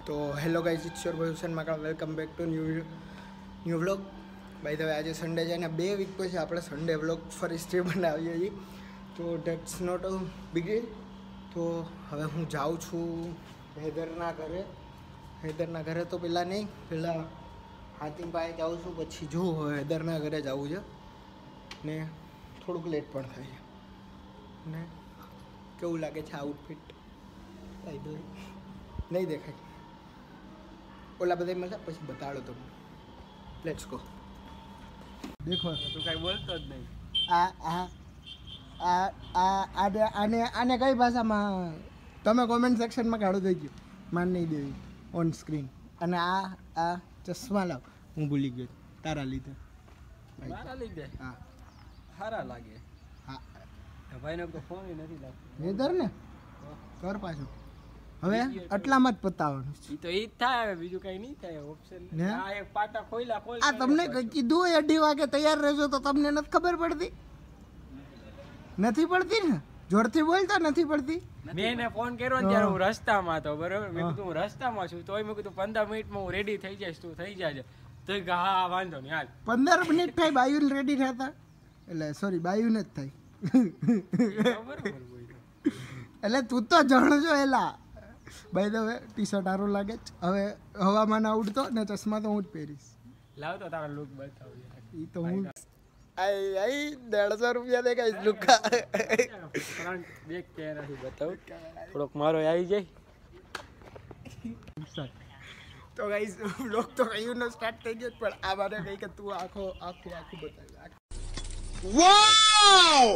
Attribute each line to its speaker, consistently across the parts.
Speaker 1: તો hello guys, it's your boy Hussain Maka. Welcome back to new vlog. By the way આજે Sunday છે અને 2 week પછી આપણે સન્ડે વ્લોગ ફરી સ્ટ્રીમ બનાવીએ છીએ. તો that's not a big deal. તો હવે હું જાઉં છું હૈદરના ઘરે. હૈદરના ઘરે તો પહેલાં હાતિમ પાસે જાઉં છું, પછી જો હૈદરના ઘરે જવું છે ને થોડુંક લેટ પણ થાય છે. ને કેવું લાગે છે આઉટફિટ? નહીં દેખાય, ઓલા બધા મળે પછી બતાડો તમે. Let's go. દેખો
Speaker 2: તું કઈ બોલતો જ નહીં.
Speaker 1: આને કઈ ભાષામાં તમે કોમેન્ટ સેક્શનમાં કાઢો થઈ ગયું, માન નહીં દેવી ઓન સ્ક્રીન. અને આ ચશ્મા લાવ, હું ભૂલી ગયો તારા લીધે.
Speaker 2: મારા લીધે
Speaker 1: હા
Speaker 2: સારા લાગે.
Speaker 1: હા
Speaker 2: ભાઈનો તો ફોન નથી લાગતો.
Speaker 1: વેધર ને કર પાછું. હવે આટલામાં જ પતાવવાનું છે.
Speaker 2: તો ઈ જ થાય, બીજું કઈ નહીં થાય. ઓપ્શન
Speaker 1: ને?
Speaker 2: આ એક પાટા ખોઈલા
Speaker 1: આ તમને કીધું 2:30 વાગે તૈયાર રહેજો તો તમને નથી ખબર પડતી? નથી પડતી ને? જોરથી બોલતા નથી પડતી.
Speaker 2: મેં એને ફોન કર્યો ને ત્યારે હું રસ્તામાં હતો, બરોબર. મેં કીધું હું રસ્તામાં છું, તોય મેં કીધું 15 મિનિટમાં હું રેડી થઈ જઈશ, તું થઈ જાજે. તો કે હા વાંધો નહીં હાલ. 15
Speaker 1: મિનિટ થાય બાયુ રેડી થતા, એટલે સોરી બાયુ ને જ થાય.
Speaker 2: બરોબર બોલ્યો.
Speaker 1: એટલે તું તો જાણજો એલા. By the way T shirt સારું લાગે છે. હવે હવામાન ઉડતો ને ચશ્મા તો હું જ પહેરીશ.
Speaker 2: લાવ તો તારા લુક બતાવ.
Speaker 1: એ તો હું આઈ 150 રૂપિયા દે ગાઈસ લુકા.
Speaker 2: ફ્રન્ટ બેક કેમેરાથી બતાવ, થોડોક મારો આવી જાય.
Speaker 1: તો ગાઈસ વ્લોગ તો કયું નો સ્ટાર્ટ થઈ ગયો, પણ આ બારે કઈ કે તું આખું બતાવ.
Speaker 3: વાવ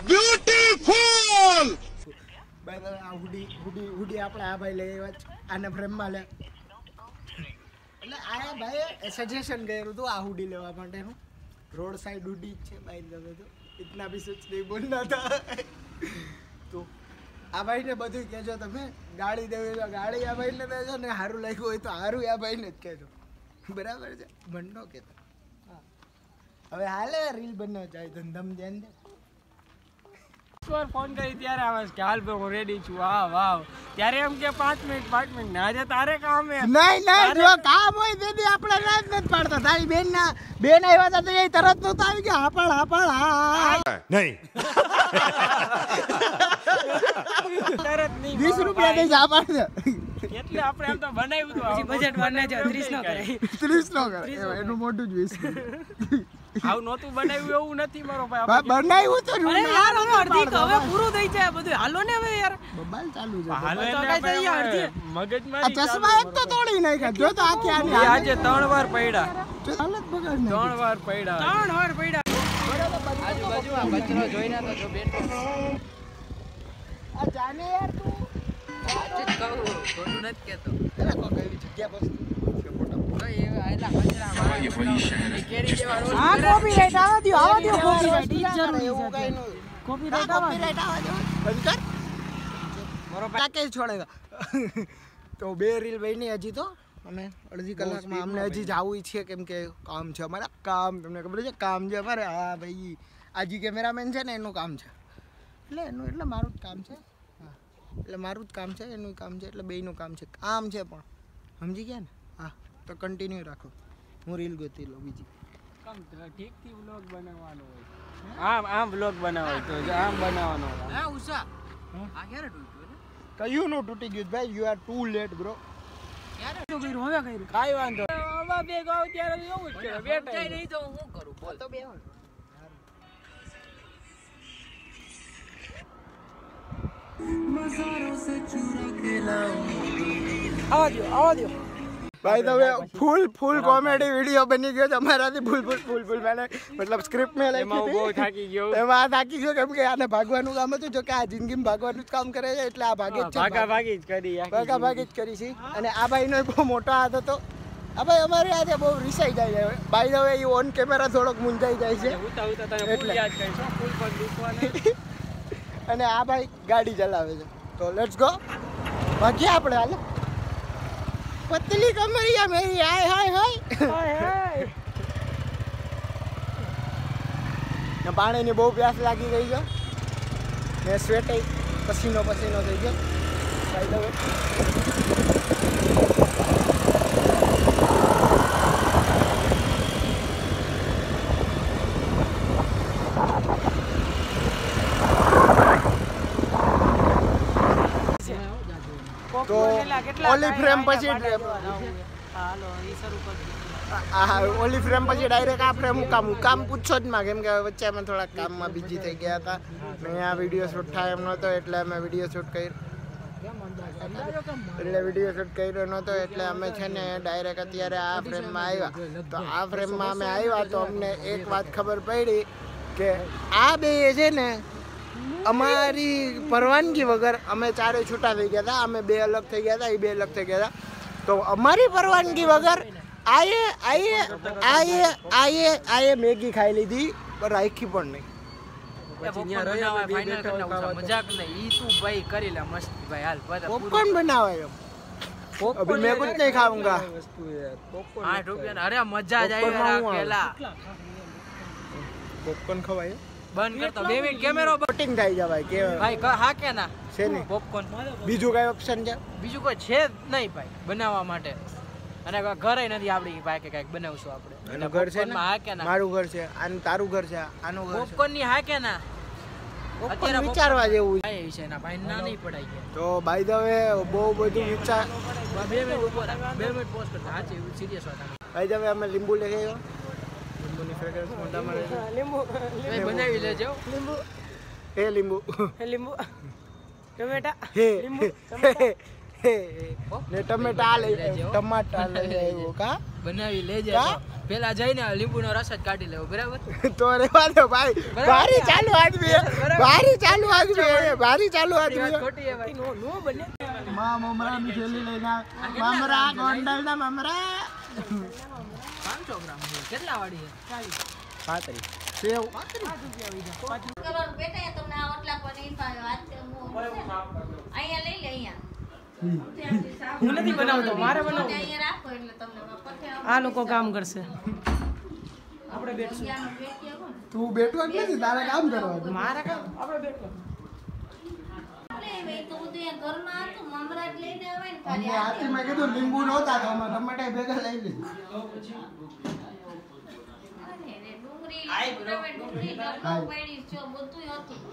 Speaker 3: બ્યુટીફુલ.
Speaker 1: બાય ધ વે આ હુડી આપણે આ ભાઈ લઈ આવ્યા છે, આને ફ્રેમમાં લે. એટલે આ ભાઈએ સજેશન કર્યું હતું આ હુડી લેવા માટેનું. રોડ સાઈડ હુડી જ છે બાય ધ વે. તો ઇતના ભી સચ નહીં બોલના હતા. તો આ ભાઈને બધું કહેજો, તમે ગાડી દેવી તો ગાડી આ ભાઈને દેજો ને, સારું લાગ્યું હોય તો સારું આ ભાઈને જ કહેજો, બરાબર છે? ભંડો કહેતો. હા હવે હાલે રીલ બનાવ જાય ધંધમ ધ્યાન દે.
Speaker 2: ફોન કરી ત્યારે આવે કે હાલ ભાઈ હું રેડી છું. હા વાવ. ત્યારે એમ કે 5 મિનિટ ને આજે તારે કામ હે.
Speaker 1: નહીં જો કામ હોય દીદી આપણે રાત નથી પાડતા. તારી બેન આવ્યા હતા તો એ તરત નહોતા આવી ગયા. હાપડ હા
Speaker 3: નહીં
Speaker 2: તરત નહીં.
Speaker 1: 20 રૂપિયા દઈ જા પાડ દે.
Speaker 2: એટલે આપણે એમ તો બનાવ્યું હતું, બજેટ બનાવજો 30 નો કરે.
Speaker 1: 30 નો કરે એનું મોટું જ 20.
Speaker 2: આવું નહોતું બનાવ્યું એવું નથી મારો ભાઈ.
Speaker 1: બનાવ્યું તો
Speaker 4: અરે યાર હવે અડધી હવે પૂરું થઈ જાય બધું. હાલો ને હવે યાર
Speaker 1: બબાલ ચાલુ છે.
Speaker 2: હાલો
Speaker 4: તો
Speaker 2: એટલે
Speaker 4: કઈ થઈ
Speaker 2: આપણે
Speaker 4: અડધી.
Speaker 2: મગજમારી
Speaker 1: આ ચશ્મા એક તો તોડી નાખ્યા. જો તો આખી આની
Speaker 2: ચાલુ. આજે 3 વાર પડ્યા.
Speaker 1: હાલત બગાડ
Speaker 2: 3 વાર પડ્યા.
Speaker 4: 3 વાર પડ્યા.
Speaker 2: આજુબાજુ આ કચરો જોઈને તો જો બેઠો.
Speaker 1: આ જાને યાર તું
Speaker 4: સાચું જ કહું, ખોટું નથી કહેતો.
Speaker 1: એલા કોઈ એવી જગ્યા બસ છે મોટા.
Speaker 4: હા કોપીરાઈટ આવવા દો કોપીરાઈટ ઈ જરૂરી
Speaker 1: એવું
Speaker 4: છે.
Speaker 1: કઈ નહીં.
Speaker 4: કોપીરાઈટ આવવા દો.
Speaker 1: બંધ કર. મારો પાકે છોડેગા. તો 2 રીલ બની હજી તો, અને અડધી કલાકમાં અમને હજી જવું છે, કેમ કે કામ છે અમારે. કામ તમને ખબર છે કામ છે અમારે. હા ભાઈ આજી કેમેરામેન છે ને એનું કામ છે, એટલે મારું જ કામ છે. હા એટલે મારું જ કામ છે, એનું કામ છે, એટલે બેયનું કામ છે. કામ છે પણ સમજી ગયા ને? હા તો કન્ટિન્યુ રાખો, હું રીલ ગોતી લઉં બીજી.
Speaker 2: ઠીકથી વ્લોગ બનાવવાનો હોય. આમ વ્લોગ બનાવવાનો તો આમ બનાવવાનો હોય.
Speaker 4: હે ઉષા આ ક્યારે તૂટ્યું ને?
Speaker 1: કયું નું તૂટી ગયું ભાઈ? You are too late bro.
Speaker 4: ક્યારે તો કર્યું હવે કર્યું.
Speaker 2: કાઈ વાંધો આવા બે ગાવ ત્યારે એવું જ છે. બેટા
Speaker 4: નહીં તો હું કરું બોલ.
Speaker 1: તો બે
Speaker 4: આવા દો.
Speaker 1: By the way full comedy video બની ગયો છે અમારાથી. ફૂલ મતલબ સ્ક્રિપ્ટ મેં
Speaker 2: એમાં હું બહુ
Speaker 1: લખી
Speaker 2: થાકી ગયો.
Speaker 1: હતી. એમાં થાકી ગયો કેમ કે આને ભાગવાનું કામ હતું. જો કે આ જિંદગીમાં ભાગવાનું જ કામ કરે છે, એટલે આ ભાગે જ છે.
Speaker 2: ભાગી જ કરી
Speaker 1: ભાગી જ કરી છે. અને આ ભાઈનો બહુ મોટો હાથ હતો. આ ભાઈ અમારે આજે બહુ રિસાઈ જાય છે. બાય ધ વે એ ઓન કેમેરા થોડોક મૂંઝાઈ જાય છે.
Speaker 2: ઉતા તને ફૂલ યાદ કરીશ. ફૂલ પર દુખવાના.
Speaker 1: અને આ ભાઈ ગાડી ચલાવે છે. તો લેટ્સ ગો. ભાગ્યા આપણે હાલ. પતલી કમરિયા મેરી હાય પાણીની બહુ પ્યાસ લાગી ગઈ છે ને સ્વેટ પસીનો થઈ ગયો. ઓલી ફ્રેમ પછી
Speaker 4: હાલો ઈ શરૂ કરી
Speaker 1: ઓલી ફ્રેમ પછી ડાયરેક્ટ આ ફ્રેમ કામ પૂછો જ માં, કેમ કે વચ્ચે અમે થોડા કામમાં બિઝી થઈ ગયા હતા ને આ વિડીયો શૂટ થાય એમ નહોતો, એટલે અમે વિડીયો શૂટ કર્યો નહોતો, એટલે અમે છે ને ડાયરેક્ટ અત્યારે આ ફ્રેમમાં આવ્યા. તો આ ફ્રેમમાં અમે આવ્યા તો અમને એક વાત ખબર પડી કે આ બે છે ને અમારી પરવાનગી વગર અમે ચારે છૂટા થઈ ગયા હતા. અમે બે અલગ થઈ ગયા હતા, એ બે અલગ થઈ ગયા હતા. તો અમારી પરવાનગી વગર આયે મેગી ખાઈ લીધી, પણ રાખી પણ નહીં.
Speaker 4: મજાક નહીં ઈ તું ભાઈ કરી લે મસ્ત ભાઈ હાલ
Speaker 1: પોપકોર્ન બનાવાય અભી મેં कुछ नहीं खाऊंगा.
Speaker 4: 8 રૂપિયા અરે મજા જ આવી રાખેલા
Speaker 1: પોપકોર્ન ખવાય
Speaker 4: બંધ કરતો 2 મિનિટ કેમેરો
Speaker 1: શૂટિંગ થઈ જાય ભાઈ કે
Speaker 4: ભાઈ હા કે ના
Speaker 1: છે ને
Speaker 4: પોપકોર્ન
Speaker 1: બીજું કઈ ઓપ્શન છે?
Speaker 4: બીજું કોઈ છે જ નહીં ભાઈ બનાવવા માટે, અને ઘરે નથી આપડી ભાઈ કે કઈક બનાવશું આપણે.
Speaker 1: એનું ઘર છે ને,
Speaker 4: હા કે ના
Speaker 1: મારું ઘર છે, આનું તારું ઘર છે, આનું ઘર છે.
Speaker 4: પોપકોર્ન ની હા કે ના
Speaker 1: અત્યારે વિચારવા જેવું છે.
Speaker 4: ભાઈ છે ના ભાઈ ના નહીં પડાઈ ગયા.
Speaker 1: તો બાય ધ વે બહુ બધું વિચાર
Speaker 4: 2 મિનિટ ઉપર 2 મિનિટ પોસ્ટ કરતા સાચે એવું સિરિયસ વાત.
Speaker 1: બાય ધ વે અમે લીંબુ લઈ આવ્યો, લીંબુની ફ્રેગ્રન્સ મોઢામાં રહે.
Speaker 4: લીંબુ બનાવી લેજો. લીંબુ ટમેટા
Speaker 1: ને ટમેટા લઈ ટમાટા લઈ આવ્યો કા
Speaker 4: બનાવી લેજે. પેલા જઈને લીંબુનો રસ જ કાઢી લેવો, બરાબર?
Speaker 1: તો રેવા દો ભાઈ, ભારી ચાલુ આદમી
Speaker 4: ખોટી ભાઈ નો બને.
Speaker 1: માં મમરાની થેલી લઈને મમરા ગોંડલના મમરા
Speaker 4: 500 ગ્રામ કેટલા વાળી છે?
Speaker 1: 35 સેવ
Speaker 3: બેટા તમને આ ઓટલા પનીર અહીંયા લઈ લે અહીંયા
Speaker 4: હું નથી બનાવતો, મારે બનાવવું.
Speaker 3: અહીંયા રાખો એટલે તમને
Speaker 4: આ લોકો કામ કરશે, આપણે બેઠશું.
Speaker 1: તું બેઠો જ નથી, તારે કામ કરવાનું.
Speaker 4: મારે કામ આપણે બેઠો.
Speaker 1: અમને આથી મેં કીધું લીંબુ નહોતા તો અમે ટમાટા ભેગા લઈ લીધું.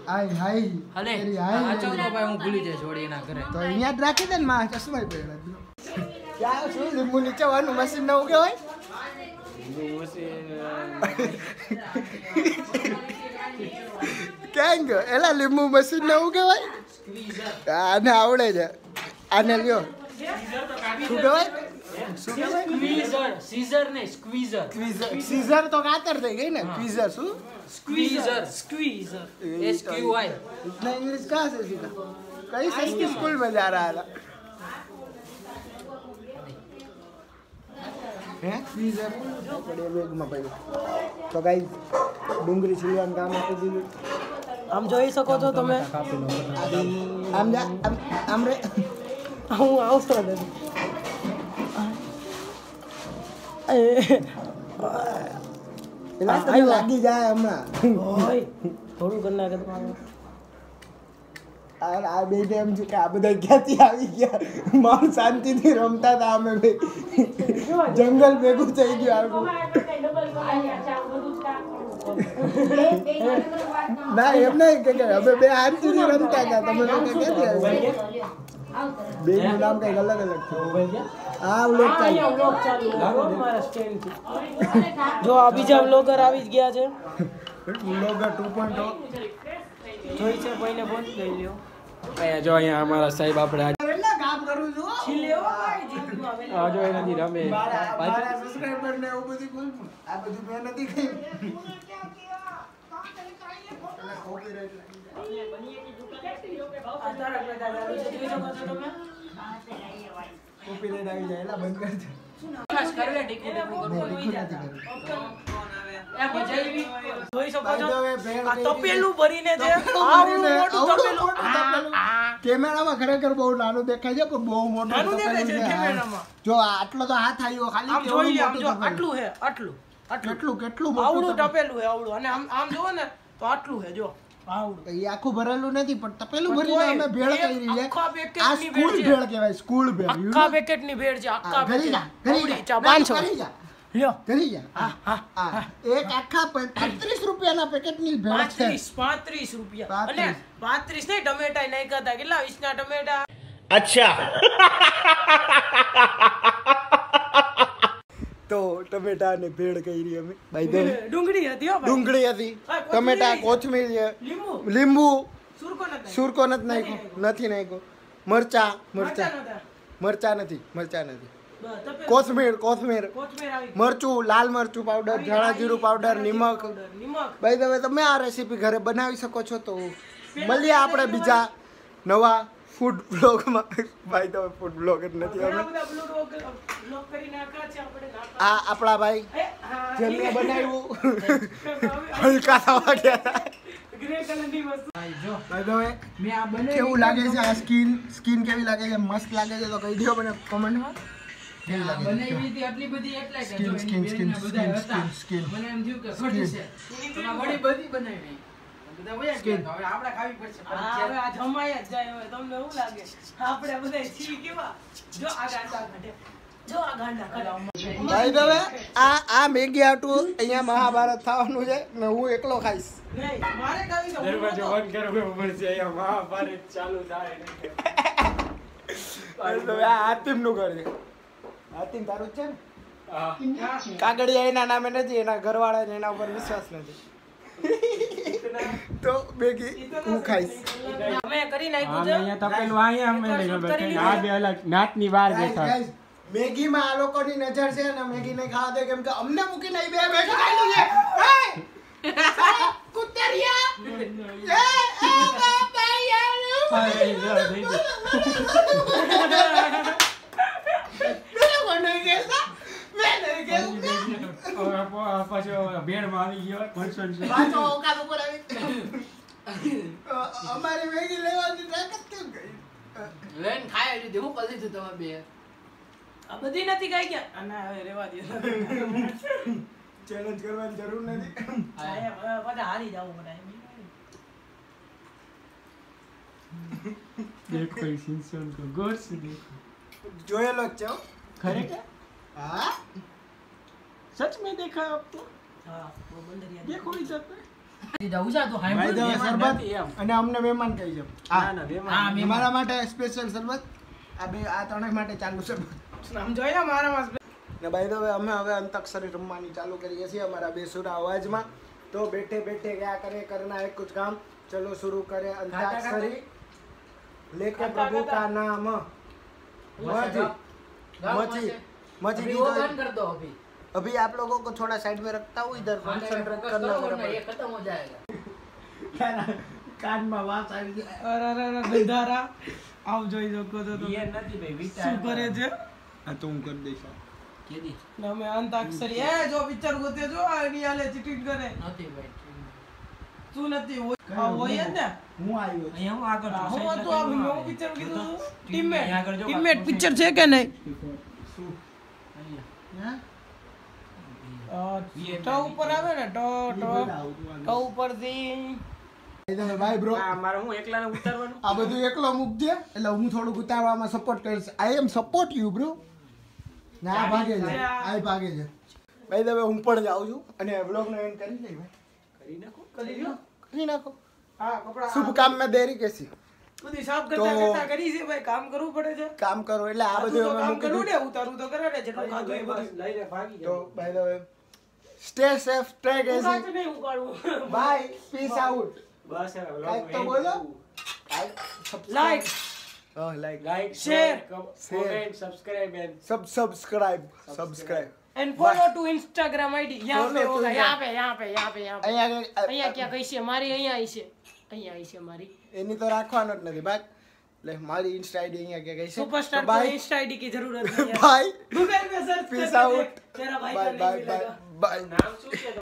Speaker 1: હાય
Speaker 4: હલે
Speaker 1: તેરી
Speaker 4: આ
Speaker 1: હાય
Speaker 4: ચૌદો ભાઈ હું ભૂલી જાય જોડી એના ઘરે.
Speaker 1: તો અહીંયા જ રાખી દે ને માં, ચશ્મા પહેરા દે. ક્યાં શું લીંબુ નીચેવાનું મશીન નવું કહેવાય? ક્યાં ગયો એલા લીંબુ મશીન નવું કહેવાય? આને આવડે છે, આને લ્યો. શું કહેવાય?
Speaker 4: સ્ક્વીઝર ને સ્ક્વીઝર.
Speaker 1: સીઝર તો કાતર થઈ ગઈ ને. ક્વીઝર શું?
Speaker 4: સ્ક્વીઝર SQY.
Speaker 1: इतना इंग्लिश कहाँ से सीखा? कई सस्ती स्कूल में जा रहा था. हैं? क्वीज़र बड़े बेग में पड़ी. तो गाइस डूंगरी छिलવાનું કામ આપી દીધું.
Speaker 4: આમ જોઈ શકો છો તમે.
Speaker 1: આમ જા આમ રે.
Speaker 4: હું આવતો નથી.
Speaker 1: પેલા તને લાગી જાય હમણાં.
Speaker 4: ઓય થોડું કરી નાખે તમારું.
Speaker 1: આ બેને એમ છે કે આ બધા ક્યાંથી આવી ગયા? માણ શાંતિથી રમતા હતા અમે બે. જંગલ ભેગું થઈ ગયું આખું. ના એમ નહીં કે અમે બે શાંતિથી રમતા હતા, તમે લોકો ક્યાંથી આવી ગયા? બે નું નામ કઈક અલગ અલગ છે. આ વ્લોગ
Speaker 4: જો આ બીજા વ્લોગર આવી જ ગયા છે.
Speaker 1: વ્લોગર 2.0
Speaker 4: જોઈ છે કોઈને ફોન લઈ લ્યો.
Speaker 2: અહીંયા જો અહીંયા અમારા સાહેબ આપણે
Speaker 1: કેટલા કામ કરું છું.
Speaker 2: આ જો એનાથી રમે.
Speaker 1: મારા સબસ્ક્રાઇબર ને એવું બધું બોલ. આ બધું મેં નથી કહ્યું. કોપીરાઇટ આવી જાય એલા બંધ કરજો.
Speaker 4: જોઈ શકો છો
Speaker 1: By the way, ભેળ
Speaker 4: આ
Speaker 1: કઈ
Speaker 4: તપેલું ભરીને છે.
Speaker 1: તપેલું
Speaker 4: આવડું
Speaker 1: ભરીને,
Speaker 4: મોટું
Speaker 1: આવડું
Speaker 4: તપેલું.
Speaker 1: મોટું તપેલું. કેમેરામાં ખરેખર બહુ નાનું દેખાય છે, પણ બહુ મોટું
Speaker 4: નાનું દેખાય છે
Speaker 1: તપેલું છે.
Speaker 4: કેમેરામાં.
Speaker 1: જો આટલો તો હાથ આવ્યો ખાલી.
Speaker 4: આમ જોઈ લે, આમ
Speaker 1: કેવડું
Speaker 4: જો
Speaker 1: મોટું
Speaker 4: આટલું
Speaker 1: તપેલું.
Speaker 4: હે આટલું
Speaker 1: કેટલું કેટલું
Speaker 4: આવડું
Speaker 1: મોટું
Speaker 4: તપેલું હે આવડું, અને આમ આમ જોવો ને તો આટલું હે જો આવડું.
Speaker 1: એ આખું ભરેલું નથી, પણ તપેલું
Speaker 4: પણ
Speaker 1: ભરીને
Speaker 4: તોય
Speaker 1: અમે ભેળ
Speaker 4: એક
Speaker 1: કરી છે.
Speaker 4: આખા પેકેટની
Speaker 1: આ
Speaker 4: ભેળ
Speaker 1: સ્કૂલ
Speaker 4: છે.
Speaker 1: ભેળ કહેવાય, સ્કૂલ ભેળ. you
Speaker 4: આખા
Speaker 1: know?
Speaker 4: પેકેટની ભેળ છે આખા
Speaker 1: હા, કરી જા, કરી જા.
Speaker 4: આવડી, ચા
Speaker 1: ના,
Speaker 4: 500.
Speaker 1: કરી જા,
Speaker 4: લ્યો
Speaker 1: કરી જા. હા. એક આખા 35 રૂપિયાના પેકેટની ભેળ છે.
Speaker 4: 35 રૂપિયા.
Speaker 1: 35.
Speaker 4: અને 35 નહીં, ટમેટા નાખ્યા હતા કેટલા 20 ના ટમેટા.
Speaker 1: તો ટમેટા અને ભેળ કરી અમે ભાઈ બેન
Speaker 4: ડુંગળી હતી હો ભાઈ.
Speaker 1: ડુંગળી હતી
Speaker 4: હા,
Speaker 1: ટમેટા
Speaker 4: કોથમીર
Speaker 1: કોથમીર છે
Speaker 4: લીંબુ
Speaker 1: લીંબુ
Speaker 4: સુરકો નથી
Speaker 1: સુરકો નથી નાખ્યો નથી નાખ્યો મરચા
Speaker 4: મરચાં
Speaker 1: મરચા
Speaker 4: નહોતા.
Speaker 1: મરચા નથી
Speaker 4: બસ, તપેલું.
Speaker 1: કોથમીર
Speaker 4: કોથમીર આવી
Speaker 1: મરચું લાલ મરચું પાવડર ધાણા જીરું પાવડર નિમક
Speaker 4: નિમક
Speaker 1: ભાઈ તમે તમે આ રેસીપી ઘરે બનાવી શકો છો તો મળીએ આપણે બીજા નવા ફૂડ બ્લોગમાં ભાઈ તમે ફૂડ બ્લોગ જ નથી
Speaker 4: ઘણા
Speaker 1: અમે
Speaker 4: બધા બ્લોગ કરી નાખ્યા છે આપણે નાખવા.
Speaker 1: આ આપણા ભાઈ
Speaker 4: એ, હા,
Speaker 1: જેમને બનાવ્યું
Speaker 4: હવે
Speaker 1: હલકા થવા ગયા હતા
Speaker 4: ગ્રે કલરની વસ્તુ. જો
Speaker 1: ભાઈ તમે
Speaker 4: મેં આ બનાવી
Speaker 1: કેવું લાગે છે આ સ્કિન કેવી લાગે છે મસ્ત લાગે છે તો કહી દો મને કોમેન્ટમાં કેવી લાગે છે
Speaker 4: બનાવી હતી આટલી બધી એટલે કે
Speaker 1: Skin,
Speaker 4: જો
Speaker 1: skin,
Speaker 4: એની
Speaker 1: skin,
Speaker 4: બેનના બધા
Speaker 1: skin,
Speaker 4: હતા.
Speaker 1: skin, skin.
Speaker 4: મને એમ થયું કે ખોટી છે તો આ વળી બધી બનાવી બધા વયા ગયા તો હવે આપણે ખાવી પડશે હવે આ જમાય જ જાય હવે તમને શું લાગે આપણે બધા છી કેવા જો આ ગાંડા કાઢે જો આ ગાંડા કાઢે
Speaker 1: ભાઈ તમે આ મેગી આટું અહીંયા મહાભારત થવાનું છે ને હું એકલો ખાઈશ
Speaker 4: નહીં મારે ખાવી છે હું
Speaker 2: દરવાજો
Speaker 4: નહોતો.
Speaker 2: બંધ કરવો પડશે અહીંયા મહાભારત ચાલુ થાય
Speaker 1: ભાઈ તમે આ હાતિમનું ઘર છે હાતિમ તારું જ છે ને
Speaker 2: હા.
Speaker 1: કાગડિયા એના નામે નથી એના ઘરવાળાને એના ઉપર વિશ્વાસ નથી તો મેગી હું ખાઈશ
Speaker 4: અમે કરી નાખ્યું
Speaker 2: આમ
Speaker 4: છે
Speaker 2: અહીંયા તપેલું અહીંયા અમે લઈને બેઠા. આ બે અલગ નાતની બહાર બેઠા
Speaker 1: Guys, મેગીમાં આ લોકોની નજર છે ને મેગી નહીં ખાવા દે કેમ કે અમને મૂકીને અહીં બે મેગી ખાઈ લીધી છે સાલા કુતરિયા
Speaker 2: પાછો ભેળમાં આવી ગયો કોન્સન્ટ્રેટ.
Speaker 1: પાછો ઓકાત ઉપર આવી અમારી મેગી લેવાની તાકાત કેમ ગઈ
Speaker 4: લઈને ખાઈ લીધી હું કરી દીધું તમે બે આ બધી નથી ખાઈ ગયા ના હવે રેવા દે
Speaker 1: ચેલેન્જ કરવાની જરૂર નથી
Speaker 4: બધા હારી જાવ બધા
Speaker 2: देखो इस इंसान को गौर से देखो.
Speaker 1: જોયેલો જ છે હો.
Speaker 2: खरेखर
Speaker 1: હા
Speaker 2: सच में देखा आपको?
Speaker 4: હા वो બંદરિયા
Speaker 2: देखो इधर पे.
Speaker 4: જાવ જા તો
Speaker 1: ભાઈ દવે શરબત અને અમને મહેમાન કહી છે
Speaker 2: ના ના બે
Speaker 4: હા,
Speaker 2: માં.
Speaker 1: અમારા માટે સ્પેશિયલ શરબત આ બે આ ત્રણેય માટે ચાલુ છે
Speaker 4: આમ જોઈ ને મારામાં
Speaker 1: ને ભાઈ દવે અમે હવે અંતક્ષરી રમવાની ચાલુ કરીએ છીએ અમારા બે સુરા અવાજમાં તો બેઠે બેઠે क्या करे करना है कुछ काम चलो शुरू करें अंताक्षरी लेके प्रभु का नाम मची मची मची
Speaker 4: वो बंद कर दो अभी
Speaker 1: अभी आप लोगों को थोड़ा साइड में रखता हूँ इधर कंसंट्रेट करना
Speaker 4: वरना ये खत्म हो जाएगा
Speaker 1: कान में वास આવી જાય
Speaker 4: અરે ગંધારા આવ જોઈ શકો તો
Speaker 2: ये નથી ભાઈ વિચાર
Speaker 4: શું કરે છે
Speaker 1: આ તો હું કરી દઈશ
Speaker 2: કેદી
Speaker 4: ને અમે અંતાક્ષરી એ જો પિક્ચર ગોતે જો આ એની આલે ચીટિંગ કરે
Speaker 5: નથી ભાઈ
Speaker 4: શું નથી હોય હોય જ ને
Speaker 1: હું આવ્યો છું
Speaker 2: અહીંયા હું આગળ છું.
Speaker 4: હું હતું આ મેં પિક્ચર કીધું
Speaker 2: અહીંયા આગળ જો
Speaker 4: ટીમમેટ પિક્ચર છે કે નહીં
Speaker 2: અહીંયા.
Speaker 4: ટ ઉપર આવે ને ટ ઉપરથી
Speaker 1: ભાઈ બ્રો
Speaker 2: આ મારે હું એકલાને ઉતારવાનું
Speaker 1: આ બધું એકલો મૂકજે એટલે હું થોડુંક ઉતારવામાં સપોર્ટ કરીશ આઈ એમ સપોર્ટ યુ બ્રો ના આ ભાગે છે આ ભાગે છે ભાઈ હવે હું પણ જાઉં છું અને વ્લોગ નો એન્ડ કરી દઈ ભાઈ
Speaker 2: કરી નાખો.
Speaker 1: કરી નાખો
Speaker 4: હા કપડા
Speaker 1: શુભ કામ में देरी कैसी
Speaker 4: બધી સાફ કરતા
Speaker 1: તો-
Speaker 4: કરતા કરી છે ભાઈ કામ કરવું પડે છે
Speaker 1: કામ કરો એટલે આ
Speaker 4: આટલું
Speaker 1: બધું
Speaker 4: તો
Speaker 1: અમે
Speaker 4: કામ
Speaker 1: મૂકી
Speaker 4: કરવું
Speaker 1: દીધું.
Speaker 4: ને ઉતારવું તો કરે ને જેટલું ખાધું એ બધું
Speaker 2: લઈને ભાગી
Speaker 1: તો
Speaker 2: જાઓ.
Speaker 1: By the way stay safe stay
Speaker 4: ઉગાડતું
Speaker 1: કેસી
Speaker 4: નહીં ઉગાડવું
Speaker 1: બાય પીસ આઉટ
Speaker 2: બસ હવે vlog
Speaker 1: કાંઈક તો
Speaker 2: end
Speaker 1: બોલો.
Speaker 2: કરવું.
Speaker 4: Like
Speaker 1: like
Speaker 2: Like,
Speaker 4: Share.
Speaker 2: comment, subscribe and
Speaker 1: subscribe
Speaker 4: and follow to Instagram ID यहाँ पे
Speaker 1: Follow to
Speaker 4: होगा
Speaker 1: यहाँ.
Speaker 4: यहाँ पे
Speaker 1: અહીંયા
Speaker 4: અહીંયા ક્યાં કઈ છે મારી અહીંયા આવી છે અહીંયા આવી છે મારી
Speaker 1: એની તો રાખવાનો જ નથી બાય એટલે મારી ઇન્સ્ટા આઈડી અહીંયા કે ગઈ છે
Speaker 4: सुपरस्टार को
Speaker 1: બાય
Speaker 4: इंस्टा आईडी की जरूरत नहीं है
Speaker 1: બાય
Speaker 4: गूगल पे सर्च
Speaker 1: પીસ
Speaker 4: करके
Speaker 1: આઉટ
Speaker 4: देख, तेरा भाई
Speaker 1: બાય
Speaker 4: का
Speaker 1: બાય
Speaker 4: नहीं
Speaker 1: બાય
Speaker 4: मिलेगा
Speaker 1: બાય
Speaker 2: નામ શું છે